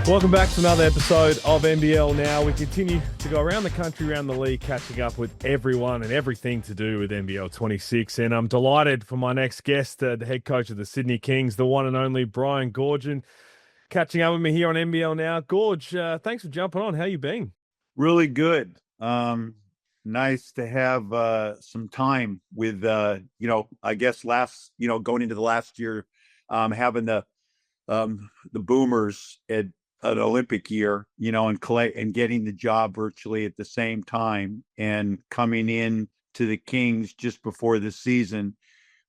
Welcome back to another episode of NBL Now. We continue to go around the country, around the league, catching up with everyone and everything to do with NBL26. And I'm delighted for my next guest, the head coach of the Sydney Kings, the one and only Brian Goorjian, catching up with me here on NBL Now. Gorge, thanks for jumping on. How you been? Really good. Nice to have some time with, I guess going into the last year, having the Boomers at an Olympic year, and getting the job virtually at the same time and coming in to the Kings just before the season.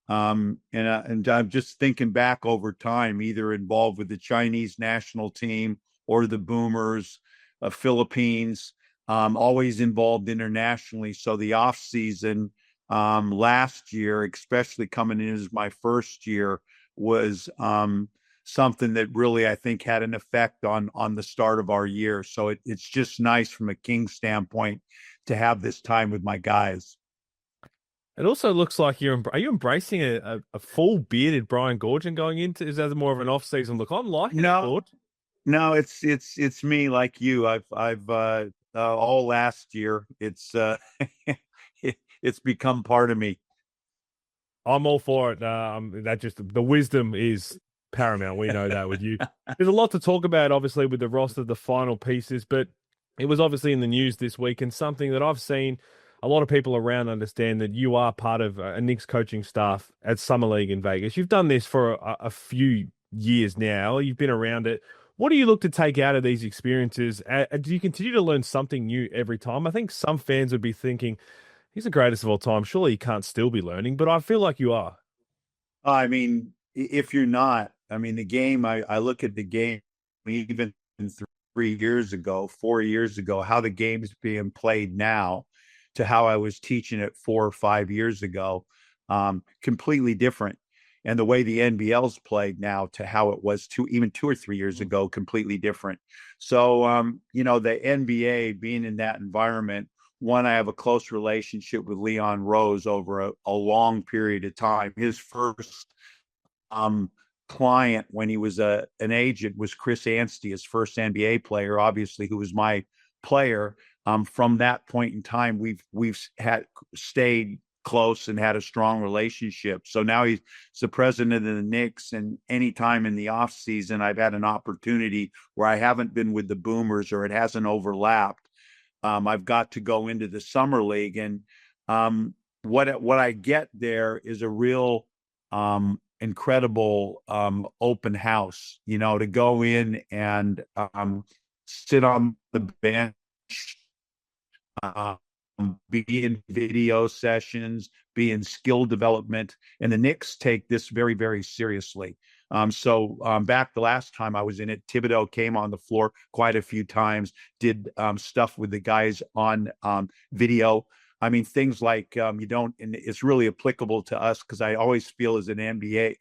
And I'm just thinking back over time, either involved with the Chinese national team or the Boomers, Philippines, always involved internationally. So the offseason last year, especially coming in as my first year, was something that really, I think, had an effect on the start of our year. So it's just nice from a King standpoint to have this time with my guys. It also looks like are you embracing a full bearded Brian Goorjian going into? Is that more of an off-season look? I'm liking it, Gord. No, it's me like you. I've all last year. It's it's become part of me. I'm all for it. That just the wisdom is paramount. We know that with you. There's a lot to talk about, obviously, with the roster, the final pieces, but it was obviously in the news this week, and something that I've seen a lot of people around understand that you are part of a Knicks coaching staff at Summer League in Vegas. You've done this for a few years now. You've been around it. What do you look to take out of these experiences? Do you continue to learn something new every time? I think some fans would be thinking, he's the greatest of all time. Surely he can't still be learning, but I feel like you are. I mean, if you're not, the game, I look at the game even 3 years ago, 4 years ago, how the game is being played now to how I was teaching it 4 or 5 years ago, completely different. And the way the NBL's played now to how it was even 2 or 3 years ago, completely different. So, the NBA being in that environment, one, I have a close relationship with Leon Rose over a long period of time. His first client when he was an agent was Chris Anstey, his first NBA player, obviously, who was my player. From that point in time, we've stayed close and had a strong relationship. So now he's the president of the Knicks, and anytime in the off season I've had an opportunity where I haven't been with the Boomers or it hasn't overlapped, I've got to go into the summer league, and what I get there is a real incredible open house, to go in and sit on the bench, be in video sessions, be in skill development. And the Knicks take this very, very seriously. So back the last time I was in it, Thibodeau came on the floor quite a few times, did stuff with the guys on video. Things like and it's really applicable to us because I always feel as an NBA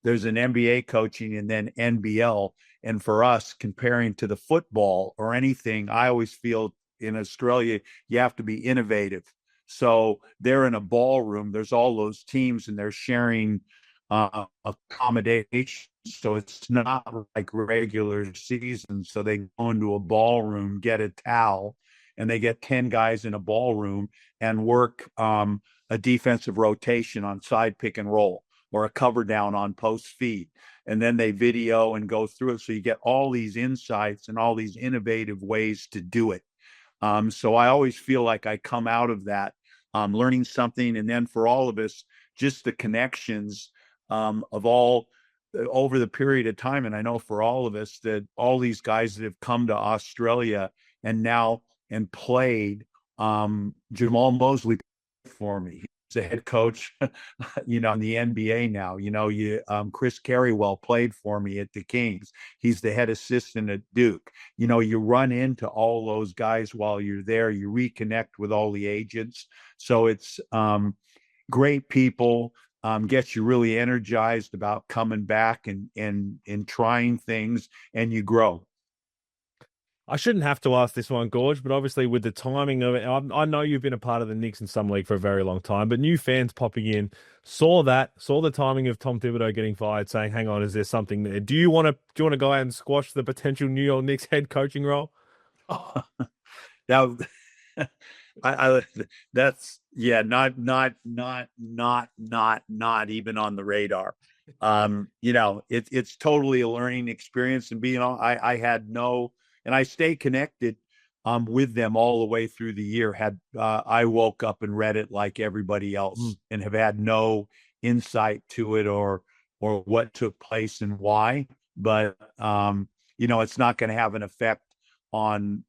there's an NBA coaching and then NBL. And for us, comparing to the football or anything, I always feel in Australia, you have to be innovative. So they're in a ballroom. There's all those teams and they're sharing accommodation. So it's not like regular season. So they go into a ballroom, get a towel, and they get 10 guys in a ballroom and work a defensive rotation on side pick and roll or a cover down on post feed. And then they video and go through it. So you get all these insights and all these innovative ways to do it. So I always feel like I come out of that learning something. And then for all of us, just the connections of all over the period of time. And I know for all of us that all these guys that have come to Australia and now and played, Jamal Mosley for me. He's a head coach, in the NBA now. Chris Carrywell played for me at the Kings. He's the head assistant at Duke. You run into all those guys while you're there. You reconnect with all the agents. So it's great people. Gets you really energized about coming back and trying things, and you grow. I shouldn't have to ask this one, Gorge, but obviously with the timing of it, I know you've been a part of the Knicks in some league for a very long time, but new fans popping in saw the timing of Tom Thibodeau getting fired, saying, "Hang on, is there something there? Do you want to go out and squash the potential New York Knicks head coaching role?" Now, I that's yeah, not even on the radar. It's totally a learning experience, and I had no, and I stay connected with them all the way through the year. I woke up and read it like everybody else, and have had no insight to it or what took place and why. But it's not going to have an effect on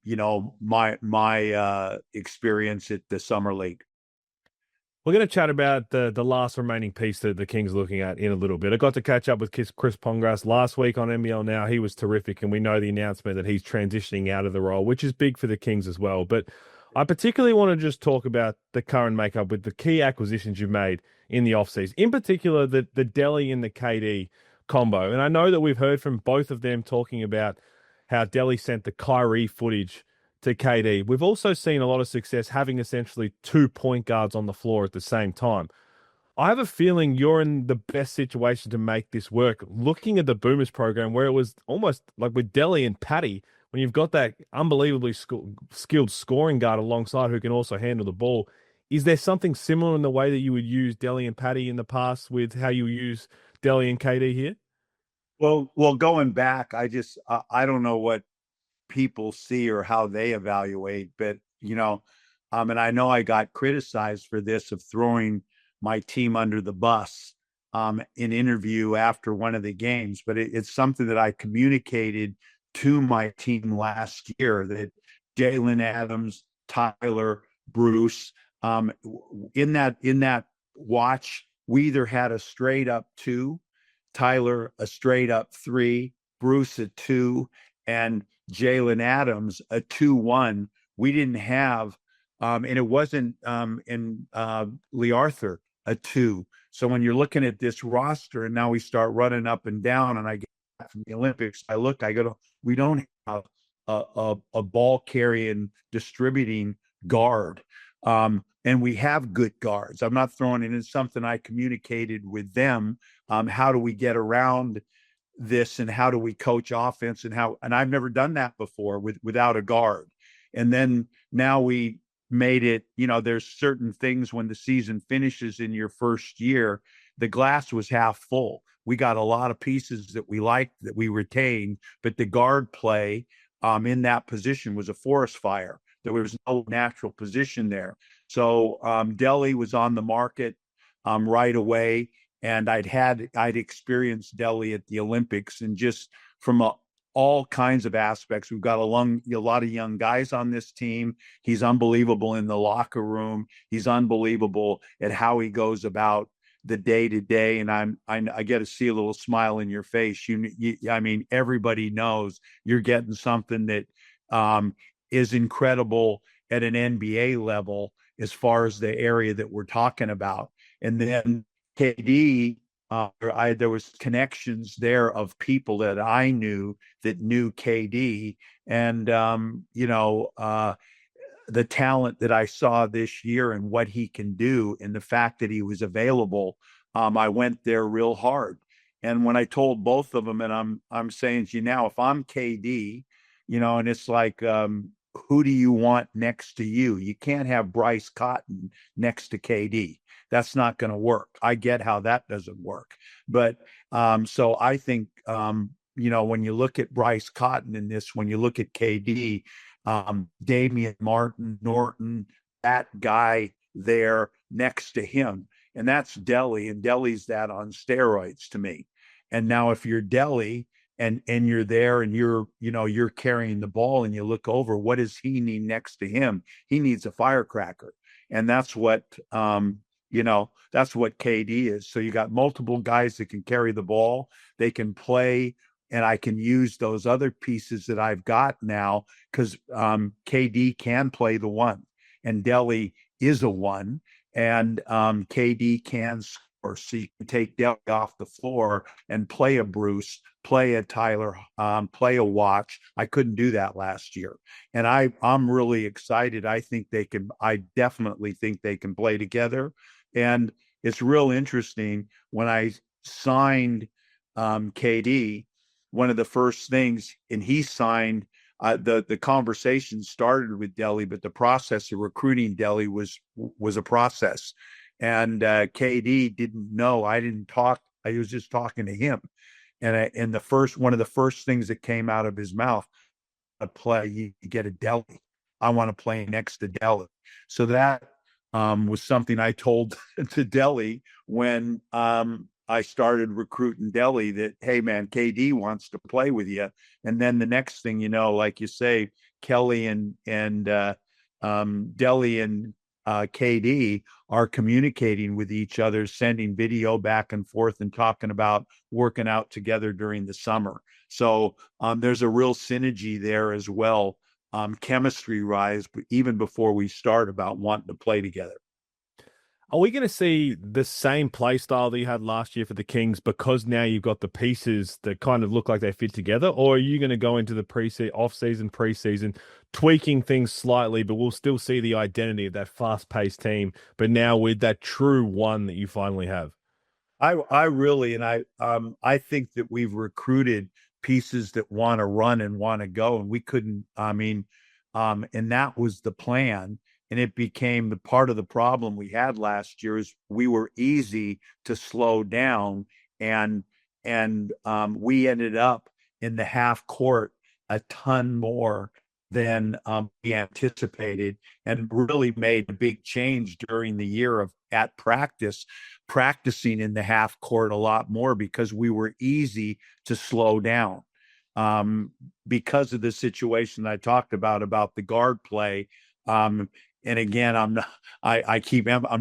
my experience at the summer league. We're going to chat about the last remaining piece that the Kings are looking at in a little bit. I got to catch up with Chris Pongras last week on NBL Now. He was terrific, and we know the announcement that he's transitioning out of the role, which is big for the Kings as well. But I particularly want to just talk about the current makeup with the key acquisitions you've made in the offseason, in particular the Delly and the KD combo. And I know that we've heard from both of them talking about how Delly sent the Kyrie footage to KD. We've also seen a lot of success having essentially 2 point guards on the floor at the same time. I have a feeling you're in the best situation to make this work. Looking at the Boomers program, where it was almost like with Delly and Patty, when you've got that unbelievably skilled scoring guard alongside who can also handle the ball, is there something similar in the way that you would use Delly and Patty in the past with how you use Delly and KD here? Well, going back, I don't know what people see or how they evaluate, but and I know I got criticized for this of throwing my team under the bus in interview after one of the games, but it's something that I communicated to my team last year, that Jalen Adams, Tyler, Bruce, in that watch, we either had a straight up 2, Tyler a straight up 3, Bruce a 2, and Jalen Adams a 2-1. We didn't have, and it wasn't in Lee Arthur a 2. So when you're looking at this roster, and now we start running up and down, and I get from the Olympics, I go, we don't have a ball carrying, distributing guard. And we have good guards. I'm not throwing it in. Something I communicated with them. How do we get around this, and how do we coach offense, and I've never done that before without a guard. And then now we made it, there's certain things when the season finishes in your first year, the glass was half full. We got a lot of pieces that we liked, that we retained, but the guard play in that position was a forest fire. There was no natural position there. So Delly was on the market right away. And I'd experienced Delly at the Olympics, and just from all kinds of aspects. We've got a lot of young guys on this team. He's unbelievable in the locker room. He's unbelievable at how he goes about the day to day. And I get to see a little smile in your face. I mean, everybody knows you're getting something that is incredible at an NBA level as far as the area that we're talking about. And then KD, there was connections there of people that I knew that knew KD, and the talent that I saw this year and what he can do, and the fact that he was available, I went there real hard. And when I told both of them, and I'm saying to you now, if I'm KD, and it's like, who do you want next to you? You can't have Bryce Cotton next to KD. That's not going to work. I get how that doesn't work. But so I think, when you look at Bryce Cotton in this, when you look at KD, Damian Martin, Norton, that guy there next to him, and that's Delly, and Delly's that on steroids to me. And now if you're Delly and you're there and you're carrying the ball, and you look over, what does he need next to him? He needs a firecracker. And that's what that's what KD is. So you got multiple guys that can carry the ball, they can play, and I can use those other pieces that I've got now, because KD can play the 1, and Delly is a 1, and KD can so you can take Delly off the floor and play a Bruce, play a Tyler, play a Watch. I couldn't do that last year, and I'm really excited. I think they can. I definitely think they can play together, and it's real interesting when I signed KD. One of the first things, and he signed. The conversation started with Delly, but the process of recruiting Delly was a process. And KD didn't know. I didn't talk. I was just talking to him. And one of the first things that came out of his mouth, you get a Delly. I want to play next to Delly. So that was something I told to Delly when I started recruiting Delly, that, hey man, KD wants to play with you. And then the next thing you know, like you say, Kelly and Delly and KD are communicating with each other, sending video back and forth and talking about working out together during the summer. So there's a real synergy there as well, chemistry rise, even before we start, about wanting to play together. Are we going to see the same play style that you had last year for the Kings because now you've got the pieces that kind of look like they fit together? Or are you going to go into the off-season, preseason, tweaking things slightly, but we'll still see the identity of that fast-paced team, but now with that true one that you finally have? I really, and I think that we've recruited pieces that want to run and want to go, and we couldn't. I mean, and that was the plan. And it became the part of the problem we had last year is we were easy to slow down, and we ended up in the half court a ton more than we anticipated, and really made a big change during the year of at practicing in the half court a lot more because we were easy to slow down because of the situation I talked about the guard play. And again, I'm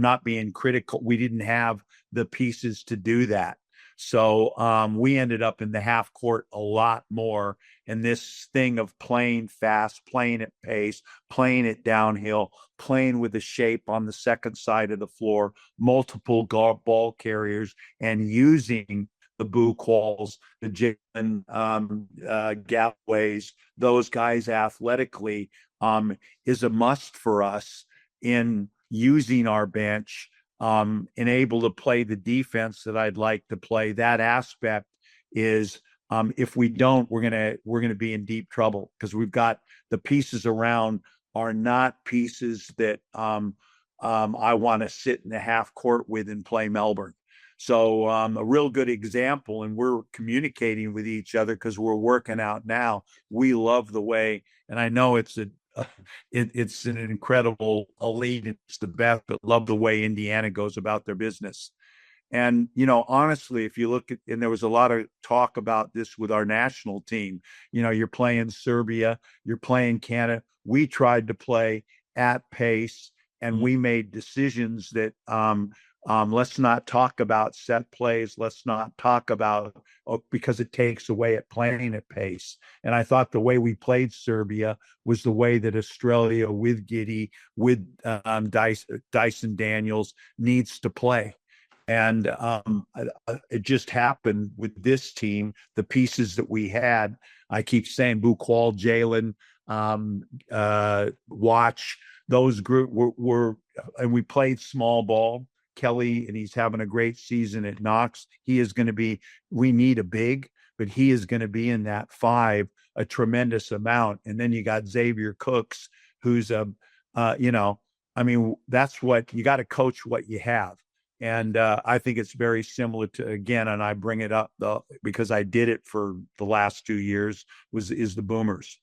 not being critical. We didn't have the pieces to do that. So we ended up in the half court a lot more. And this thing of playing fast, playing at pace, playing it downhill, playing with the shape on the second side of the floor, multiple ball carriers, and using the Boo Qualls, the Jalen Gatways, those guys athletically, is a must for us in using our bench and able to play the defense that I'd like to play. That aspect is, if we don't, we're gonna be in deep trouble because we've got the pieces around are not pieces that I want to sit in the half court with and play Melbourne. So a real good example, and we're communicating with each other because we're working out now. We love the way, and I know it's an incredible elite, it's the best, but love the way Indiana goes about their business. And, honestly, if you look at, and there was a lot of talk about this with our national team, you're playing Serbia, you're playing Canada. We tried to play at pace, and we made decisions that, let's not talk about set plays. Let's not talk about, because it takes away at playing at pace. And I thought the way we played Serbia was the way that Australia with Giddey, with Dyson Daniels needs to play. And it just happened with this team, the pieces that we had. I keep saying Boo Quall, Jalen, Watch, those group were, and we played small ball. Kelly, and he's having a great season at Knox. He is going to be, we need a big, but he is going to be in that five a tremendous amount. And then you got Xavier Cooks, who's that's what you got to coach what you have. And I think it's very similar to, again, and I bring it up because I did it for the last 2 years, is the Boomers.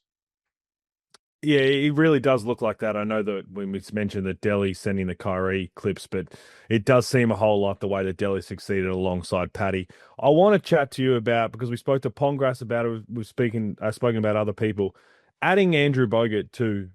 Yeah, it really does look like that. I know that when we mentioned that Delly sending the Kyrie clips, but it does seem a whole lot the way that Delly succeeded alongside Patty. I want to chat to you about, because we spoke to Pongras about it, we've spoken about other people, adding Andrew Bogut to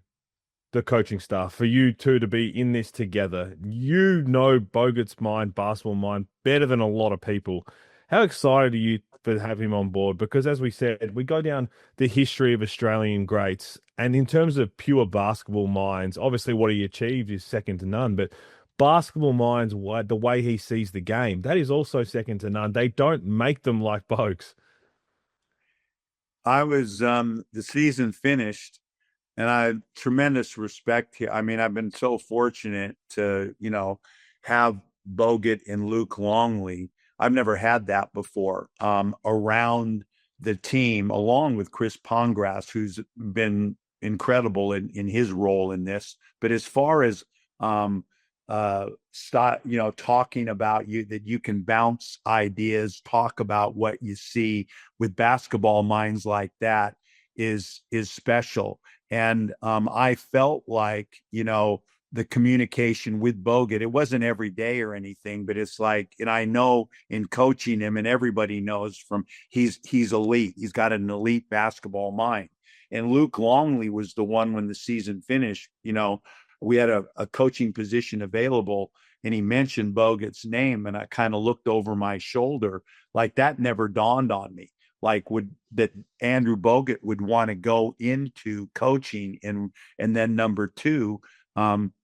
the coaching staff, for you two to be in this together. Bogut's mind, basketball mind, better than a lot of people. How excited are you to have him on board? Because as we said, we go down the history of Australian greats, and in terms of pure basketball minds, obviously what he achieved is second to none. But basketball minds, the way he sees the game, that is also second to none. They don't make them like Bogues. I was the season finished, and I had tremendous respect here. I mean, I've been so fortunate to, have Bogut and Luke Longley. I've never had that before around the team, along with Chris Pongrass, who's been incredible in his role in this. But as far as talking about that you can bounce ideas, talk about what you see with basketball minds like that is special. And I felt like, the communication with Bogut, it wasn't every day or anything, but it's like, and I know in coaching him, and everybody knows from he's elite. He's got an elite basketball mind. And Luke Longley was the one when the season finished, we had a coaching position available, and he mentioned Bogut's name, and I kind of looked over my shoulder. Like, that never dawned on me. Like, that Andrew Bogut would want to go into coaching, and then number two,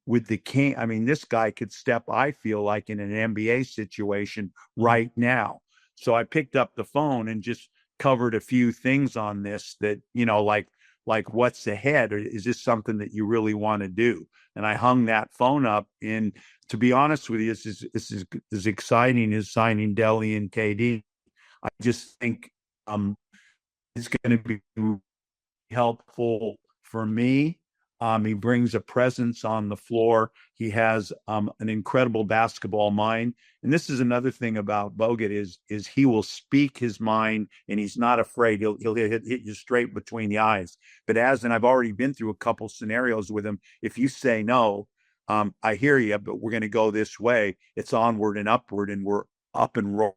with the King. I mean, this guy could step, I feel like, in an NBA situation right now. So I picked up the phone and just covered a few things on this that, like what's ahead, or is this something that you really want to do? And I hung that phone up. And to be honest with you, this is as exciting as signing Delly and KD. I just think it's going to be helpful for me. He brings a presence on the floor. He has an incredible basketball mind. And this is another thing about Bogut is he will speak his mind, and he's not afraid. He'll hit you straight between the eyes. But and I've already been through a couple scenarios with him. If you say no, I hear you, but we're going to go this way. It's onward and upward, and we're up and rolling.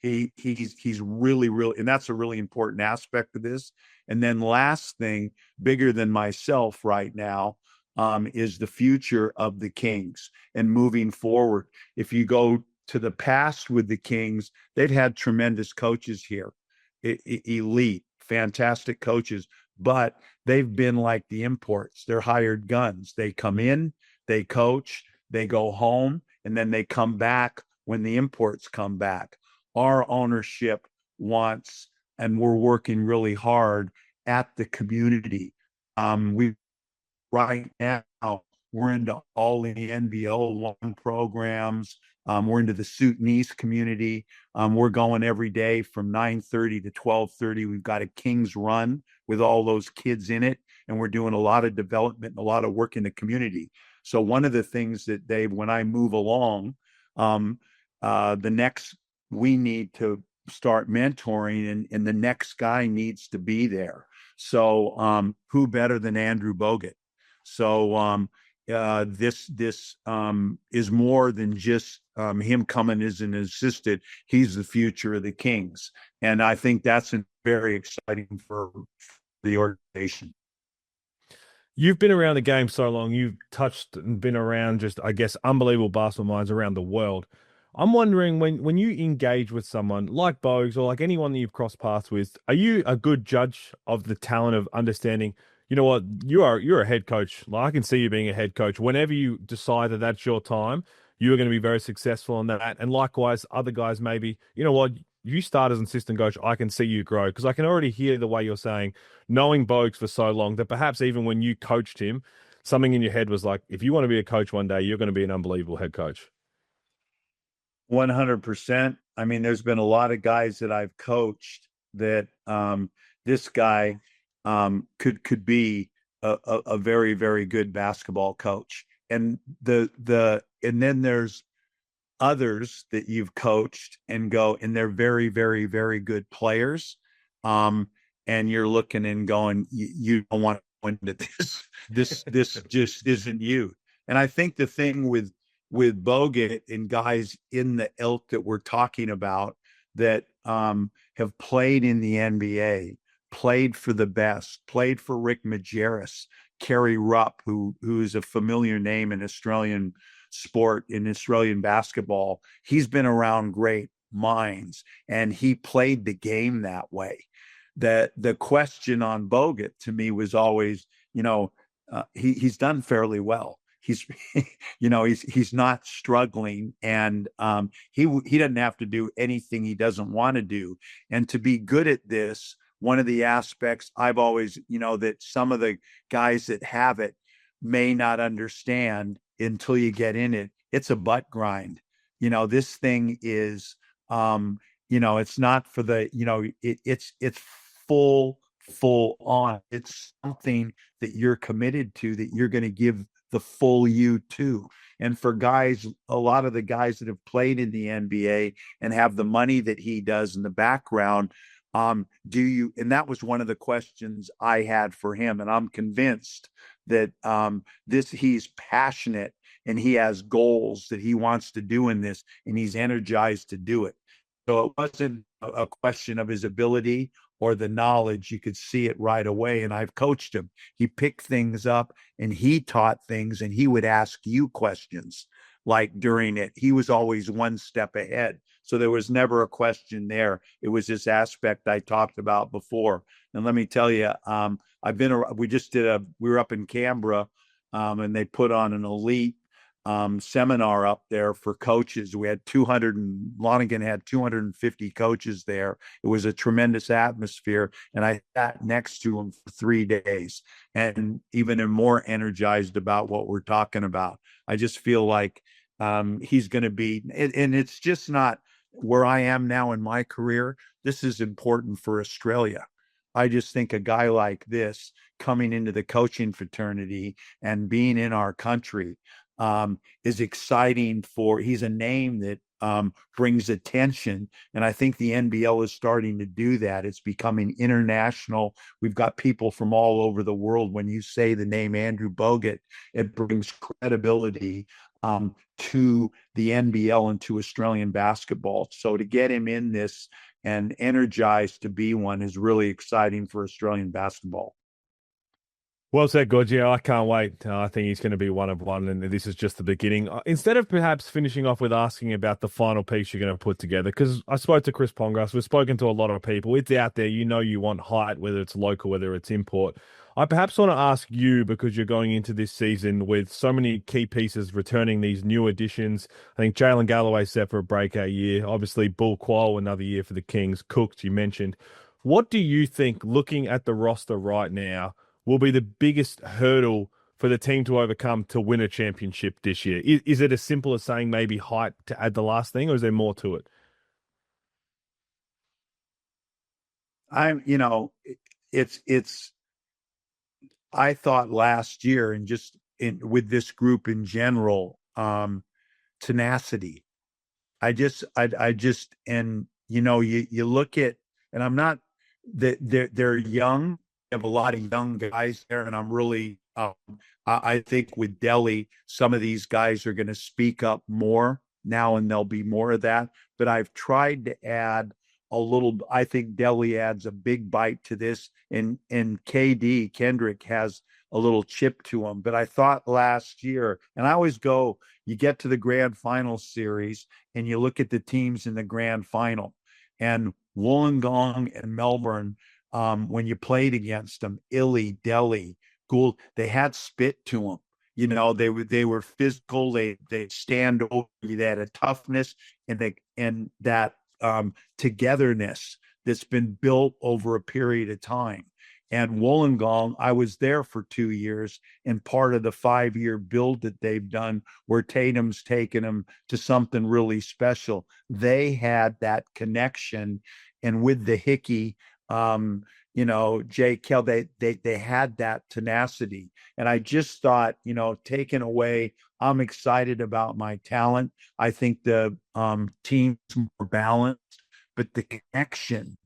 He's really, and that's a really important aspect of this. And then last thing, bigger than myself right now, is the future of the Kings and moving forward. If you go to the past with the Kings, they've had tremendous coaches here, elite, fantastic coaches, but they've been like the imports. They're hired guns. They come in, they coach, they go home, and then they come back when the imports come back. Our ownership wants, and we're working really hard at the community. We right now we're into all the NBL loan programs. We're into the Sudanese community. We're going every day from 9:30 to 12:30. We've got a King's Run with all those kids in it, and we're doing a lot of development and a lot of work in the community. So one of the things that when I move along, the next, we need to start mentoring, and the next guy needs to be there. So who better than Andrew Bogut? So this is more than just him coming as an assistant. He's the future of the Kings, and I think that's very exciting for the organization. You've been around the game so long. You've touched and been around just, I guess, unbelievable basketball minds around the world. I'm wondering, when you engage with someone like Bogues or like anyone that you've crossed paths with, are you a good judge of the talent of understanding, you know what, you're a head coach. Like, I can see you being a head coach. Whenever you decide that that's your time, you are going to be very successful on that. And likewise, other guys maybe, you know what, you start as an assistant coach, I can see you grow, because I can already hear the way you're saying, knowing Bogues for so long, that perhaps even when you coached him, something in your head was like, if you want to be a coach one day, you're going to be an unbelievable head coach. 100%. I mean, there's been a lot of guys that I've coached that this guy could be a very, very good basketball coach. And and then there's others that you've coached and they're very, very, very good players. And you're looking and going, you don't want to go into this. This just isn't you. And I think the thing with Bogut and guys in the ilk that we're talking about that have played in the NBA, played for the best, played for Rick Majerus, Kerry Rupp, who is a familiar name in Australian sport, in Australian basketball. He's been around great minds, and he played the game that way. The question on Bogut to me was always, he's done fairly well. he's he's not struggling, and he doesn't have to do anything he doesn't want to do. And to be good at this, one of the aspects I've always, that some of the guys that have it may not understand until you get in it. It's a butt grind. This thing is, it's not for the, it's full on. It's something that you're committed to, that you're going to give the full you to. And for guys, a lot of the guys that have played in the NBA and have the money that he does in the background, do you, and that was one of the questions I had for him. And I'm convinced that he's passionate and he has goals that he wants to do in this, and he's energized to do it. So it wasn't a question of his ability or the knowledge. You could see it right away. And I've coached him. He picked things up and he taught things, and he would ask you questions like during it. He was always one step ahead. So there was never a question there. It was this aspect I talked about before. And let me tell you, we were up in Canberra, and they put on an elite seminar up there for coaches. We had Lonergan had 250 coaches there. It was a tremendous atmosphere, and I sat next to him for 3 days, and even am more energized about what we're talking about. I just feel like he's going to be, and it's just not where I am now in my career. This is important for Australia. I just think a guy like this coming into the coaching fraternity and being in our country is exciting. He's a name that brings attention. And I think the NBL is starting to do that. It's becoming international. We've got people from all over the world. When you say the name Andrew Bogut, it brings credibility to the NBL and to Australian basketball. So to get him in this and energized to be one is really exciting for Australian basketball. Well said, Goorjian. I can't wait. I think he's going to be one of one, and this is just the beginning. Instead of perhaps finishing off with asking about the final piece you're going to put together, because I spoke to Chris Pongrass, we've spoken to a lot of people. It's out there. You want height, whether it's local, whether it's import. I perhaps want to ask you, because you're going into this season with so many key pieces returning, these new additions. I think Jalen Galloway set for a breakout year. Obviously, Bull Qual, another year for the Kings. Cooks, you mentioned. What do you think, looking at the roster right now, will be the biggest hurdle for the team to overcome to win a championship this year? Is it as simple as saying maybe height to add the last thing, or is there more to it? It's I thought last year, and just with this group in general, tenacity. And you look at, and I'm not that they're young. They have a lot of young guys there, and I'm really, I think with Delly, some of these guys are going to speak up more now, and there'll be more of that. But I've tried to add a little. I think Delly adds a big bite to this, and Kendric has a little chip to him. But I thought last year, and I always go, you get to the grand final series and you look at the teams in the grand final, and Wollongong and Melbourne, when you played against them, Illy, Delly, Gould, they had spit to them. They were physical. They stand over you. They had a toughness and that togetherness that's been built over a period of time. And Wollongong, I was there for 2 years, and part of the 5-year build that they've done, where Tatum's taken them to something really special. They had that connection, and with the Hickey, Jay Kell, they had that tenacity. And I just thought, taken away, I'm excited about my talent. I think the team's more balanced, but the connection,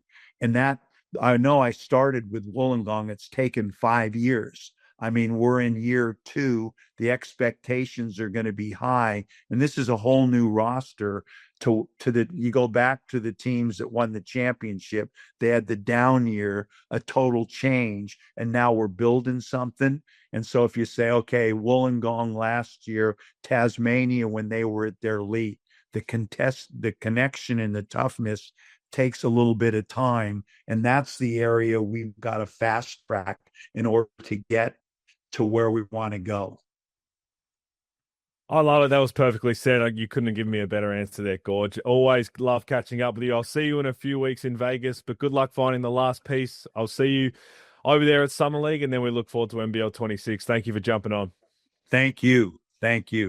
and that, I know I started with Wollongong. It's taken 5 years. I mean, we're in year 2. The expectations are going to be high, and this is a whole new roster. You go back to the teams that won the championship. They had the down year, a total change, and now we're building something. And so if you say, okay, Wollongong last year, Tasmania when they were at their elite, the connection and the toughness takes a little bit of time, and that's the area we've got to fast track in order to get to where we want to go. I love it. That was perfectly said. You couldn't have given me a better answer there, Gorge. Always love catching up with you. I'll see you in a few weeks in Vegas, but good luck finding the last piece. I'll see you over there at Summer League, and then we look forward to NBL 26. Thank you for jumping on. Thank you. Thank you.